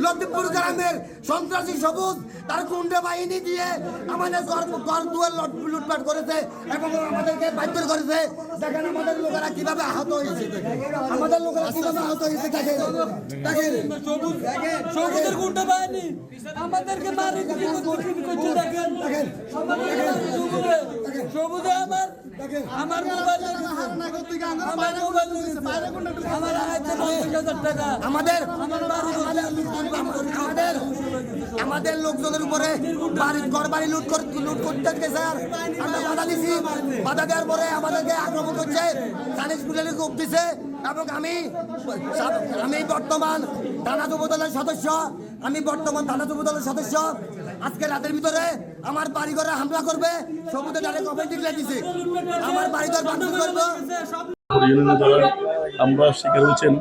লতিফপুর গ্রামের সন্ত্রাসী সবুজ তার গুন্ডা বাহিনী দিয়ে আমাদের ঘর দুয়ার লুটপাট করেছে এবং আমাদেরকে বাধ্য করেছে। দেখেন আমাদের লোকেরা কিভাবে আহত হয়েছে, আমাদের লোকেরা কিভাবে আহত হয়েছে। সবুজের গুন্ডা বাহিনী আমাদেরকে মারি দেখেন সবুজে আমার মোবাইল আমাদের লোকজনের উপরে ঘর বাড়ি লুট করতে গেছে। আমরা বাধা দিছি, বাধা দেওয়ার পরে আমাদেরকে আক্রমণ করছে, চাইনিজ পুলিশ কূপ দিছে। এবং আমি বর্তমান থানা যুবদলের সদস্য, আজকে রাতের ভিতরে আমার বাড়িঘরে হামলা করবে, সবুজে ডাইরেক্ট অফেন্স ডিক্লেয়ার দিছে, আমার বাড়িঘর ভাঙচুর করবে। যারা আমরা শিকার হয়েছেন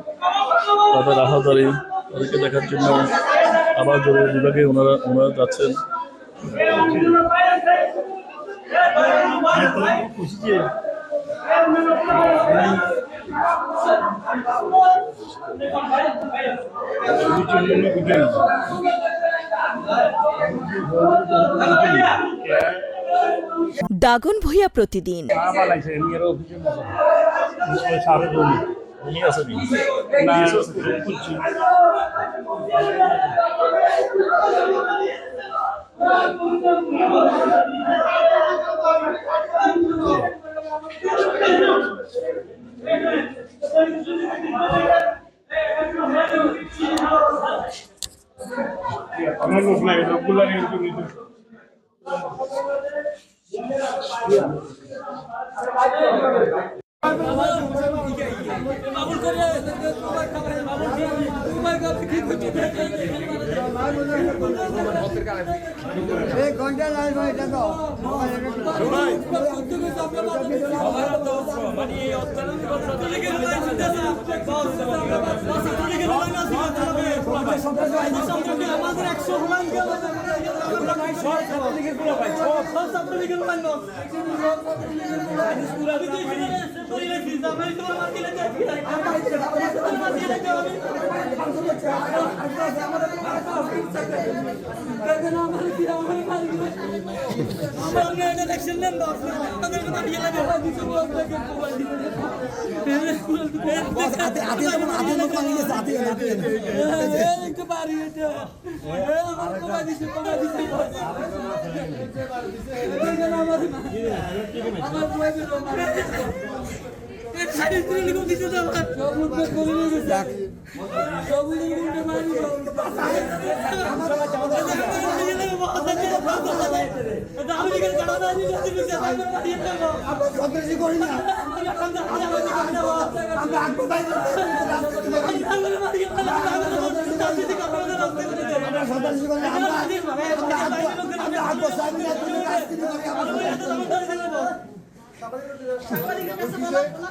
তাদের আহাজারি তাদেরকে দেখার জন্য আবার জরুরি বিভাগে ওনারা যাচ্ছেন। দাগন ভূঁইয়া প্রতিদিন।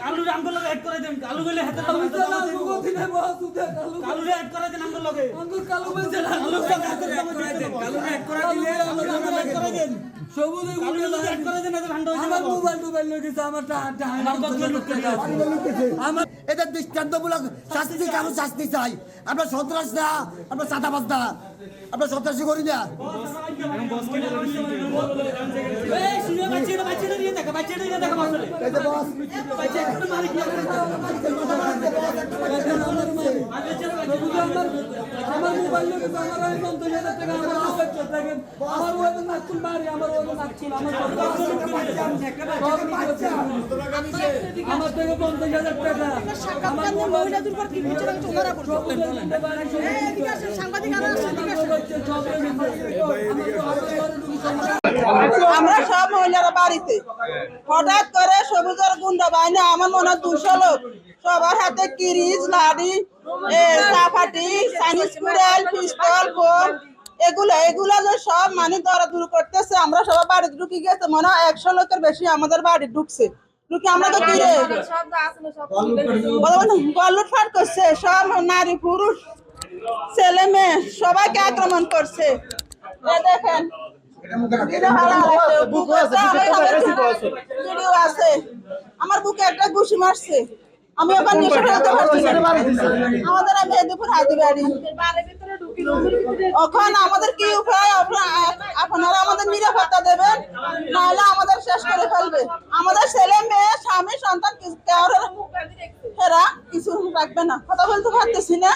আলু আমগুলো অ্যাড করে দেন, আলু গুলো হাতে আলু দিনে বহুত উঠে আলু অ্যাড করে দেন আমগুলো লগে আঙ্গুর কালু বলছে আলু হাতে কালু অ্যাড করে দিলে আলু অ্যাড করে দেন, সবুজের গুলো অ্যাড করে দেন। এটা ভান্ড হইছে, আমার মোবাইল লগে আমার আমার এদের দৃষ্টান্তমূলক শাস্তি, কেন শাস্তি চাই? আমরা সন্ত্রাস না, আমরা চাঁদাবাজ না, আমরা সন্ত্রাসী করি না। আমার মোবাইল আমার থেকে 50,000 টাকা আমরা সব মহিলারা বাড়িতে, হঠাৎ করে সবুজের গুন্ডা বাহিনী আমার মনে হয় 200 লোক, সবার হাতে কিরিচ, লাঠি, চাপাটি, চাইনিজ কুড়াল, পিস্তল, বোম, এগুলা যে সব মানে দৌড়াদৌড়ি করতেছে। আমরা সবাই বাড়ি ঢুকে গেছে, মনে হয় 100 লোকের বেশি আমাদের বাড়ি ঢুকছে। ঢুকে আমরা তো কি রে লুটপাট করছে, সব নারী পুরুষ ছেলে মেয়ে সবাইকে আক্রমণ করছে। দেখেন আমার বুকে একটা ঘুষি মারছে, আমি ওখানে নিশা ফেলতে পারছি না। আমাদের মেহেদিপুর হাজিবাড়ি ওখানে আমাদের কি উপায়? আপনারা আমাদের নিরাপত্তা দেবেন, নাহলে আমাদের শেষ করে ফেলবে। আমাদের ছেলে মেয়ে স্বামী সন্তান এরা কিছু রাখবে না। কথা বলতে পারতেছি না,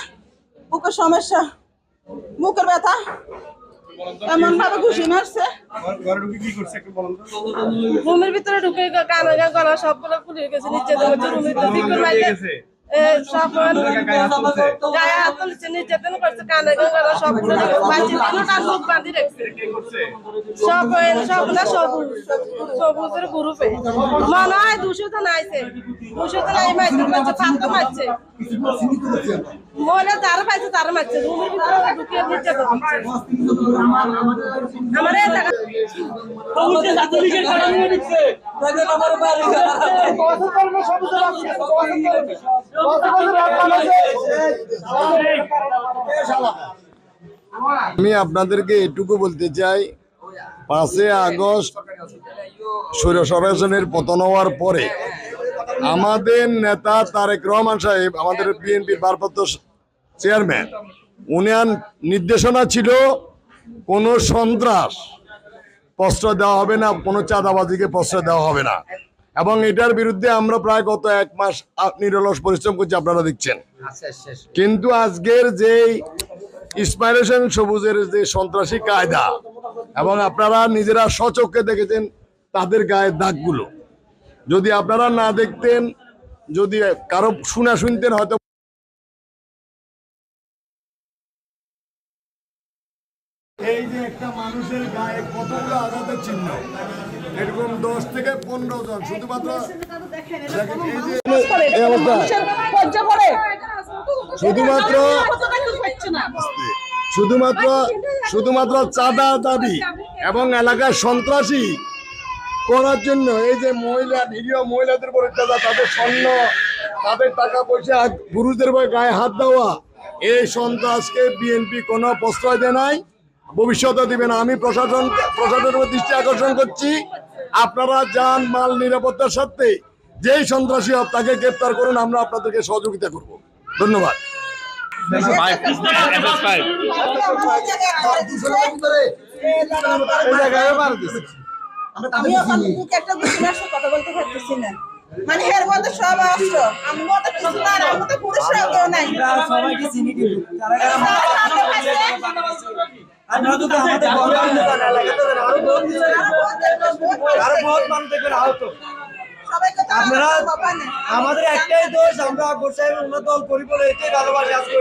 বুকের সমস্যা, বুকের ব্যথা, এমন ভাবে ঘুষি মারছে। রুমের ভিতরে ঢুকে গান গলা সবগুলো খুলে গেছে, নিচে রুমের মাইকে সব গায়ে হাত তুলছে, নির্যাতন করছে, কানে গলা সবগুলো মুখ বাঁধি রাখছে। সব না সবুজের গ্রুপে মনে হয় 200 জন আইছে, 200 জন আই মাইছে, ফাঁকা মারছে, মহিলা যারা পাইছে তারা মারছে, রুমের ভিতরে ঢুকে নির্যাতন করছে। আমার এই জায়গা আমি আপনাদেরকে এটুকু বলতে চাই, 5 আগস্ট স্বৈরশাসনের পতন হওয়ার পরে আমাদের নেতা তারেক রহমান সাহেব, আমাদের বিএনপির ভারপ্রাপ্ত চেয়ারম্যান, উনার নির্দেশনা ছিল কোনো সন্ত্রাস প্রশ্রয় দেওয়া হবে না, কোনো চাঁদাবাজিকে প্রশ্রয় দেওয়া হবে না। এবং এটার বিরুদ্ধে আমরা প্রায় গত 1 মাস নিরলস পরিশ্রম করছি, আপনারা দেখছেন। কিন্তু আজকের যে ইন্সপাইরেশন সবুজের যে সন্ত্রাসী কায়দা, এবং আপনারা নিজেরা স্বচক্ষে দেখেছেন তাদের গায়ের দাগগুলো, যদি আপনারা না দেখতেন, যদি কারো শুনতেন, হয়তো এই যে একটা মানুষের গায়ে কতগুলো আঘাতের চিহ্ন, এরকম 10 থেকে 15 জন, শুধুমাত্র এই অবস্থা, শুধুমাত্র চাঁদা দাবি এবং এলাকার সন্ত্রাসী করার জন্য এই যে মহিলা, নিরীহ মহিলাদের উপর অত্যাচার, তাদের স্বর্ণ, তাদের টাকা পয়সা, পুরুষদের উপর গায়ে হাত দেওয়া, এই সন্ত্রাসকে বিএনপি কোনো প্রশ্রয় দেয় নাই, ভবিষ্যতে দিবে না। আমি প্রশাসনের উপর দৃষ্টি আকর্ষণ করছি, আপনারা যান মাল নিরাপত্তার সাথে যেই সন্ত্রাসী হোক তাকে গ্রেপ্তার করুন, আমরা আপনাদেরকে সহযোগিতা করব। ধন্যবাদ। আমি ওখানে বুকে একটা ঘুষি মারছে, কথা বলতে পারতেছি না। মানে এর মধ্যে সব আসছো, আমি মতো কিছু না, আমি মতো পুরুষ কেউ নাই। সবাইকে চিনি কিন্তু আপনারা তো আমাদের আরো বহুত মানুষ দেখবেন আহত। আপনারা আমাদের একটাই দোষ, আমরা গোসাই উন্নত দল পরিবার এটাই ভালোবাসি,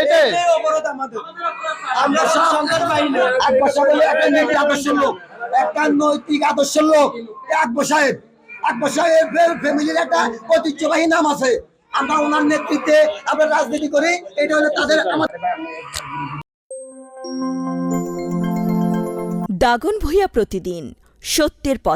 এটাই অপরাধ আমাদের। আমরা সব সন্তান পাই না। আকবর সাহেব হলো একটা নৈতিক আদর্শের লোক, একটা নৈতিক আদর্শের লোক। আকবর সাহেবের ফ্যামিলির একটা ঐতিহ্যবাহী নাম আছে। আমরা ওনার নেতৃত্বে আমরা রাজনীতি করি, এটা হলো তাদের আমাদের। দাগনভূঞা প্রতিদিন, সত্যের পথে।